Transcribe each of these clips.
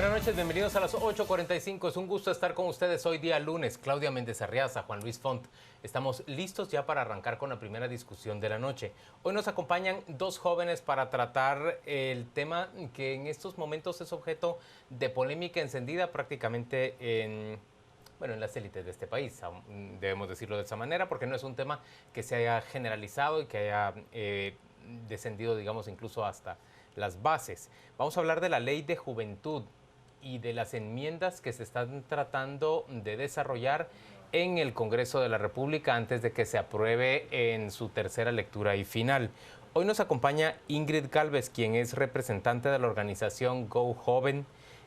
Buenas noches, bienvenidos a las 8:45. Es un gusto estar con ustedes hoy día lunes. Claudia Méndez Arriaza, Juan Luis Font. Estamos listos ya para arrancar con la primera discusión de la noche. Hoy nos acompañan dos jóvenes para tratar el tema que en estos momentos es objeto de polémica encendida prácticamente en las élites de este país. Debemos decirlo de esa manera porque no es un tema que se haya generalizado y que haya descendido, digamos, incluso hasta las bases. Vamos a hablar de la Ley de Juventud y de las enmiendas que se están tratando de desarrollar en el Congreso de la República antes de que se apruebe en su tercera lectura y final. Hoy nos acompaña Ingrid Gálvez, quien es representante de la organización Go Joven,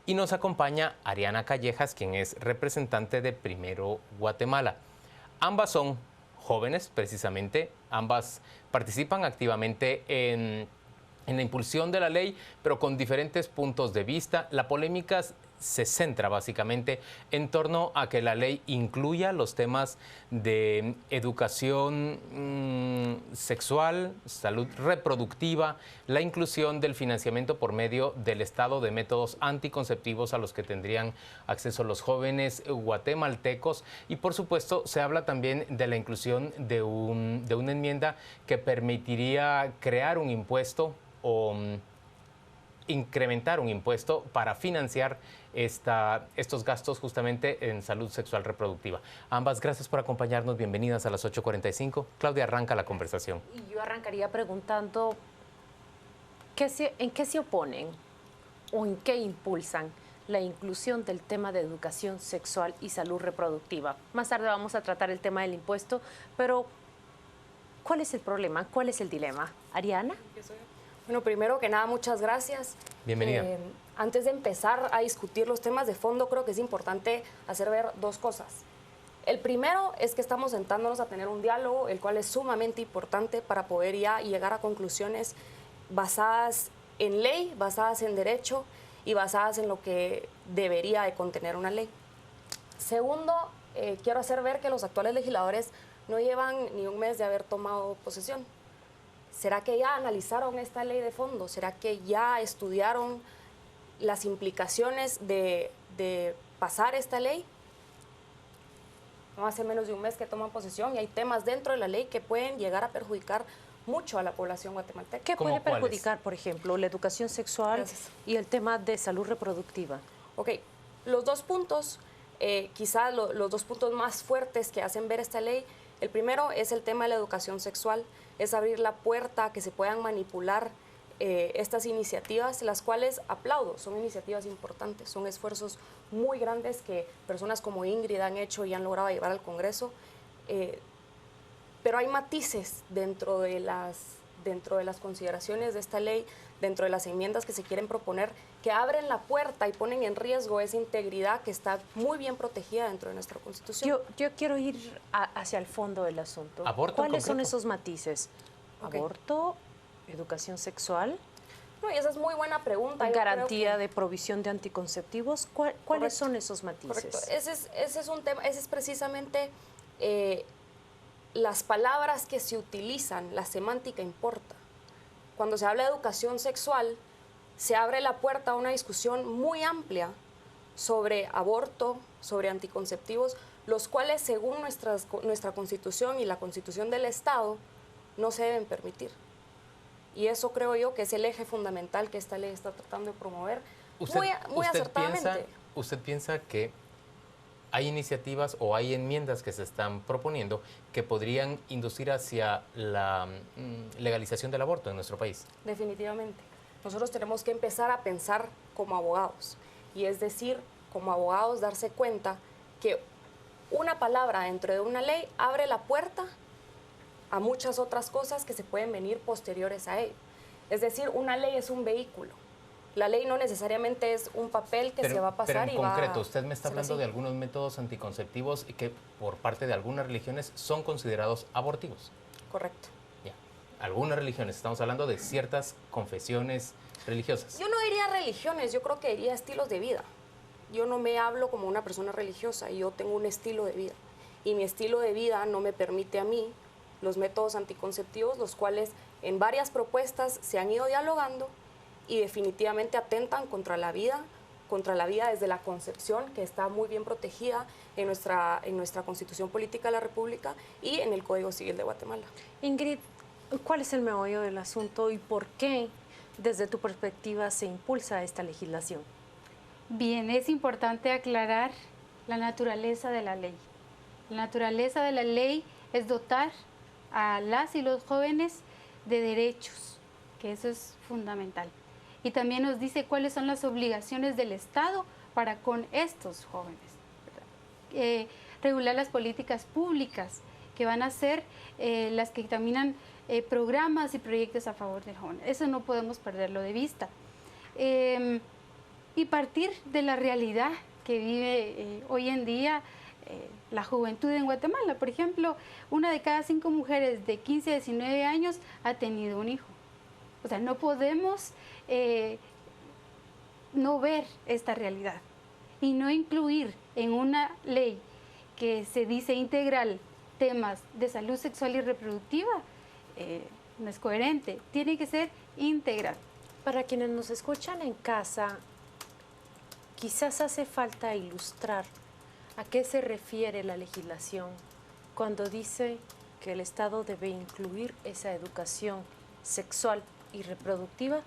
y nos acompaña Ariana Callejas, quien es representante de Primero Guatemala. Ambas son jóvenes, precisamente, ambas participan activamente en la impulsión de la ley, pero con diferentes puntos de vista. La polémica se centra básicamente en torno a que la ley incluya los temas de educación sexual, salud reproductiva, la inclusión del financiamiento por medio del Estado de métodos anticonceptivos a los que tendrían acceso los jóvenes guatemaltecos, y por supuesto se habla también de la inclusión de una enmienda que permitiría crear un impuesto o incrementar un impuesto para financiar estos gastos justamente en salud sexual reproductiva. Ambas, gracias por acompañarnos. Bienvenidas a las 8:45. Claudia, arranca la conversación. Y yo arrancaría preguntando, ¿en qué se oponen o en qué impulsan la inclusión del tema de educación sexual y salud reproductiva? Más tarde vamos a tratar el tema del impuesto, pero ¿cuál es el problema? ¿Cuál es el dilema? Ariana. Bueno, primero que nada, muchas gracias. Bienvenida. Antes de empezar a discutir los temas de fondo, creo que es importante hacer ver dos cosas. El primero es que estamos sentándonos a tener un diálogo, el cual es sumamente importante para poder ya llegar a conclusiones basadas en ley, basadas en derecho y basadas en lo que debería de contener una ley. Segundo, quiero hacer ver que los actuales legisladores no llevan ni un mes de haber tomado posesión. ¿Será que ya analizaron esta ley de fondo? ¿Será que ya estudiaron las implicaciones de pasar esta ley? No hace menos de un mes que toman posesión y hay temas dentro de la ley que pueden llegar a perjudicar mucho a la población guatemalteca. ¿Qué puede perjudicar, por ejemplo, la educación sexual y el tema de salud reproductiva? Ok, los dos puntos, quizás los dos puntos más fuertes que hacen ver esta ley. El primero es el tema de la educación sexual, es abrir la puerta a que se puedan manipular estas iniciativas, las cuales aplaudo, son iniciativas importantes, son esfuerzos muy grandes que personas como Ingrid han hecho y han logrado llevar al Congreso, pero hay matices dentro de las consideraciones de esta ley, dentro de las enmiendas que se quieren proponer, que abren la puerta y ponen en riesgo esa integridad que está muy bien protegida dentro de nuestra Constitución. Yo quiero ir hacia el fondo del asunto. ¿Cuáles son esos matices? Okay. ¿Aborto? ¿Educación sexual? No, y esa es muy buena pregunta. ¿Garantía de provisión de anticonceptivos? ¿Cuáles son esos matices? Correcto. Ese es un tema, ese es precisamente las palabras que se utilizan, la semántica importa. Cuando se habla de educación sexual, se abre la puerta a una discusión muy amplia sobre aborto, sobre anticonceptivos, los cuales según nuestra Constitución y la Constitución del Estado no se deben permitir. Y eso creo yo que es el eje fundamental que esta ley está tratando de promover muy acertadamente. ¿Usted piensa que hay iniciativas o hay enmiendas que se están proponiendo que podrían inducir hacia la legalización del aborto en nuestro país? Definitivamente. Nosotros tenemos que empezar a pensar como abogados. Y es decir, como abogados darse cuenta que una palabra dentro de una ley abre la puerta a muchas otras cosas que se pueden venir posteriores a ello. Es decir, una ley es un vehículo. La ley no necesariamente es un papel que se va a pasar y va a... Pero en concreto, usted me está hablando de algunos métodos anticonceptivos que por parte de algunas religiones son considerados abortivos. Correcto. Ya. Algunas religiones, estamos hablando de ciertas confesiones religiosas. Yo no diría religiones, yo creo que diría estilos de vida. Yo no me hablo como una persona religiosa, yo tengo un estilo de vida. Y mi estilo de vida no me permite a mí los métodos anticonceptivos, los cuales en varias propuestas se han ido dialogando y definitivamente atentan contra la vida, contra la vida desde la concepción, que está muy bien protegida en nuestra Constitución Política de la República y en el Código Civil de Guatemala. Ingrid, ¿cuál es el meollo del asunto y por qué, desde tu perspectiva, se impulsa esta legislación? Bien, es importante aclarar la naturaleza de la ley. La naturaleza de la ley es dotar a las y los jóvenes de derechos, que eso es fundamental. Y también nos dice cuáles son las obligaciones del Estado para con estos jóvenes. Regular las políticas públicas que van a ser las que examinan programas y proyectos a favor del joven. Eso no podemos perderlo de vista. Y partir de la realidad que vive hoy en día la juventud en Guatemala. Por ejemplo, 1 de cada 5 mujeres de 15 a 19 años ha tenido un hijo. O sea, no podemos no ver esta realidad y no incluir en una ley que se dice integral temas de salud sexual y reproductiva, no es coherente, tiene que ser integral. Para quienes nos escuchan en casa, quizás hace falta ilustrar a qué se refiere la legislación cuando dice que el Estado debe incluir esa educación sexual y reproductiva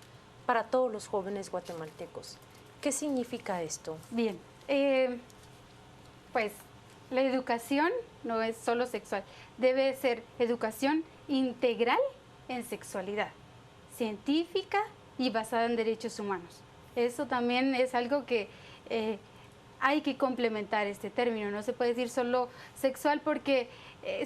para todos los jóvenes guatemaltecos. ¿Qué significa esto? Bien, pues la educación no es solo sexual, debe ser educación integral en sexualidad, científica y basada en derechos humanos. Eso también es algo que hay que complementar este término. No se puede decir solo sexual porque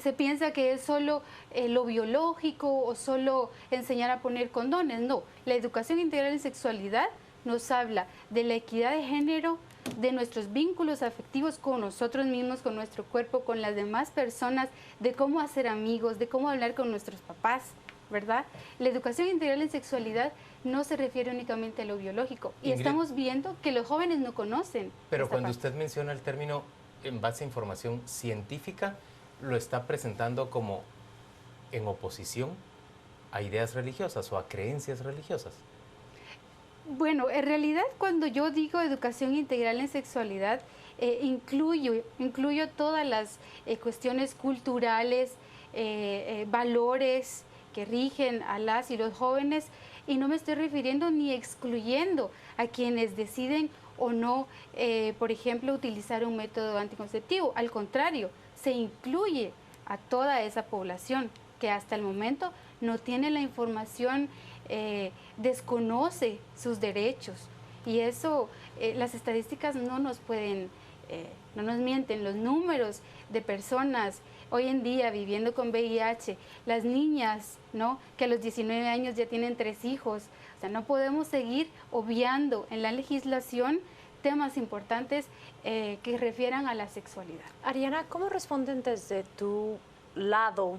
se piensa que es solo lo biológico o solo enseñar a poner condones. No, la educación integral en sexualidad nos habla de la equidad de género, de nuestros vínculos afectivos con nosotros mismos, con nuestro cuerpo, con las demás personas, de cómo hacer amigos, de cómo hablar con nuestros papás, ¿verdad? La educación integral en sexualidad no se refiere únicamente a lo biológico. Y Ingrid, estamos viendo que los jóvenes no conocen. Pero cuando usted menciona el término en base a información científica, lo está presentando como en oposición a ideas religiosas o a creencias religiosas. Bueno, en realidad cuando yo digo educación integral en sexualidad, incluyo todas las cuestiones culturales, valores que rigen a las y los jóvenes, y no me estoy refiriendo ni excluyendo a quienes deciden o no, por ejemplo, utilizar un método anticonceptivo. Al contrario, se incluye a toda esa población que hasta el momento no tiene la información, desconoce sus derechos. Y eso, las estadísticas no nos pueden, no nos mienten. Los números de personas hoy en día viviendo con VIH, las niñas, ¿no?, que a los 19 años ya tienen 3 hijos. O sea, no podemos seguir obviando en la legislación temas importantes que refieran a la sexualidad. Ariana, ¿cómo responden desde tu lado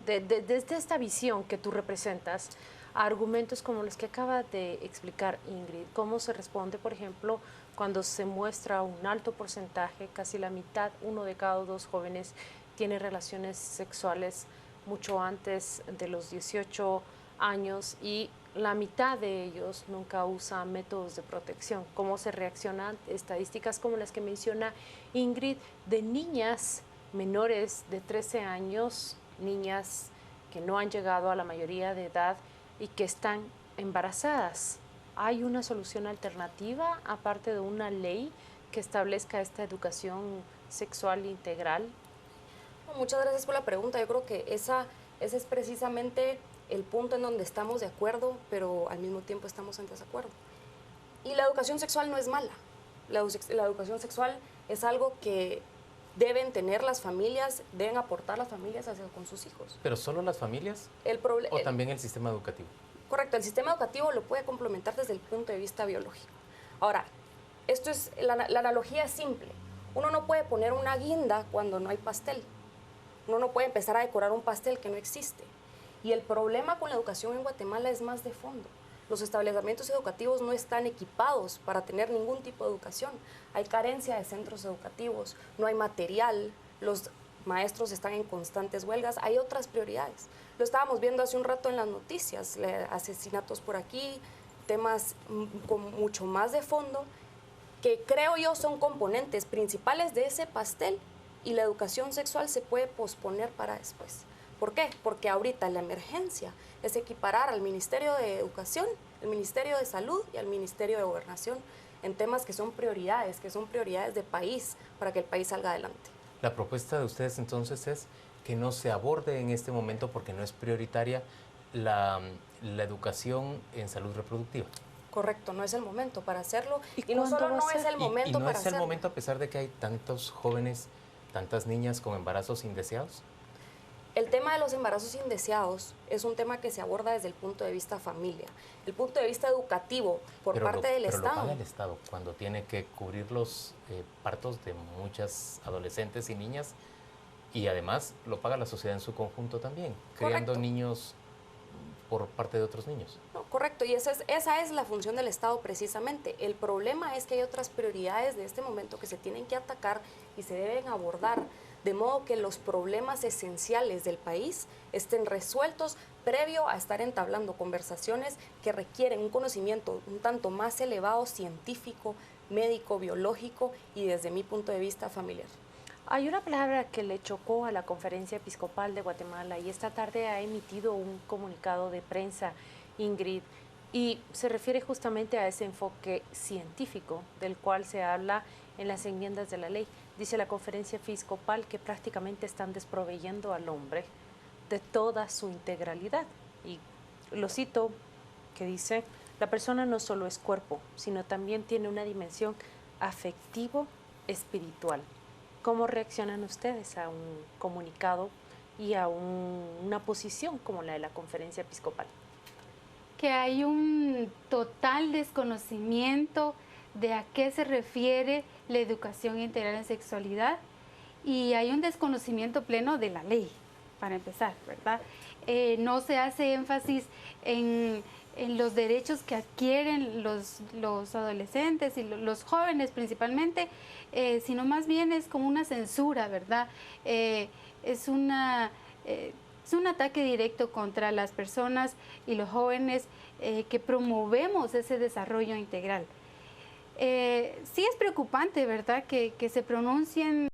desde esta visión que tú representas, a argumentos como los que acaba de explicar Ingrid? ¿Cómo se responde, por ejemplo, cuando se muestra un alto porcentaje, casi la mitad, 1 de cada 2 jóvenes tiene relaciones sexuales mucho antes de los 18 años y la mitad de ellos nunca usa métodos de protección? ¿Cómo se reaccionan estadísticas como las que menciona Ingrid de niñas menores de 13 años, niñas que no han llegado a la mayoría de edad y que están embarazadas? ¿Hay una solución alternativa aparte de una ley que establezca esta educación sexual integral? Muchas gracias por la pregunta. Yo creo que ese es precisamente el punto en donde estamos de acuerdo, pero al mismo tiempo estamos en desacuerdo. Y la educación sexual no es mala. La educación sexual es algo que deben tener las familias, deben aportar las familias con sus hijos. ¿Pero solo las familias o también el sistema educativo? Correcto, el sistema educativo lo puede complementar desde el punto de vista biológico. Ahora, la analogía es simple. Uno no puede poner una guinda cuando no hay pastel. Uno no puede empezar a decorar un pastel que no existe. Y el problema con la educación en Guatemala es más de fondo. Los establecimientos educativos no están equipados para tener ningún tipo de educación. Hay carencia de centros educativos, no hay material, los maestros están en constantes huelgas, hay otras prioridades. Lo estábamos viendo hace un rato en las noticias, asesinatos por aquí, temas con mucho más de fondo, que creo yo son componentes principales de ese pastel, y la educación sexual se puede posponer para después. ¿Por qué? Porque ahorita la emergencia es equiparar al Ministerio de Educación, el Ministerio de Salud y al Ministerio de Gobernación en temas que son prioridades de país para que el país salga adelante. La propuesta de ustedes entonces es que no se aborde en este momento porque no es prioritaria la educación en salud reproductiva. Correcto, no es el momento para hacerlo ¿Y no cuándo solo va a no ser? es el momento ¿Y no para es el hacerlo. momento a pesar de que hay tantos jóvenes, tantas niñas con embarazos indeseados? El tema de los embarazos indeseados es un tema que se aborda desde el punto de vista familia, el punto de vista educativo por parte del Pero lo Estado. paga el Estado cuando tiene que cubrir los partos de muchas adolescentes y niñas, y además lo paga la sociedad en su conjunto también, criando Correcto. niños por parte de otros niños. No, correcto, y esa es la función del Estado precisamente. El problema es que hay otras prioridades de este momento que se tienen que atacar y se deben abordar, de modo que los problemas esenciales del país estén resueltos previo a estar entablando conversaciones que requieren un conocimiento un tanto más elevado, científico, médico, biológico y desde mi punto de vista familiar. Hay una palabra que le chocó a la Conferencia Episcopal de Guatemala y esta tarde ha emitido un comunicado de prensa, Ingrid, y se refiere justamente a ese enfoque científico del cual se habla en las enmiendas de la ley. Dice la Conferencia Episcopal que prácticamente están desproveyendo al hombre de toda su integralidad. Y lo cito, que dice, la persona no solo es cuerpo, sino también tiene una dimensión afectivo-espiritual. ¿Cómo reaccionan ustedes a un comunicado y a una posición como la de la Conferencia Episcopal? Que hay un total desconocimiento de a qué se refiere la educación integral en sexualidad, y hay un desconocimiento pleno de la ley, para empezar, ¿verdad? No se hace énfasis en los derechos que adquieren los adolescentes y los jóvenes principalmente, sino más bien es como una censura, ¿verdad? Es un ataque directo contra las personas y los jóvenes que promovemos ese desarrollo integral. Sí es preocupante, ¿verdad?, que se pronuncien